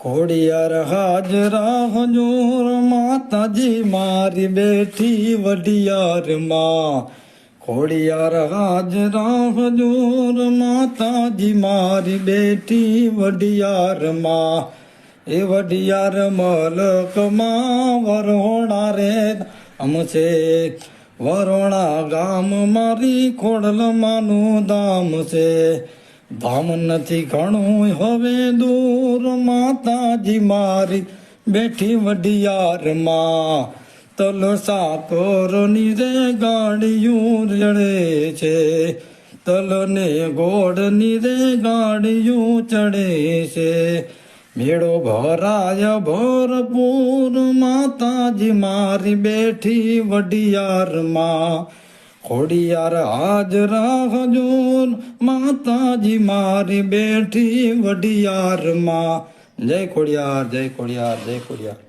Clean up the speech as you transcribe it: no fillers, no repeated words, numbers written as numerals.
ખોડિયાર હાજરા હજૂર માતાજી મારી બેઠી વડિયારમાં. ખોડિયાર હાજરા હજૂર માતાજી મારી બેઠી વડિયારમાં. એ વડિયાર મલકમાં વરોણા રે ધામ છે. વરોણા ગામ મારી ખોડલમાંનું ધામ છે. ધામ નથી ઘણું હવે દૂર માતાજી મારી બેઠી વડિયારમાં. તલ સાકરની રે ગાડીયું જડે છે. તલ ને ગોળની રે ગાડીયું ચડે છે. મેળો ભરાય ભરપૂર માતાજી મારી બેઠી વડિયારમાં. ખોડિયાર હાજરા હજૂર માતાજી મારી બેઠી વડિયારમાં. જય ખોડિયાર, જય ખોડિયાર, જય ખોડિયાર.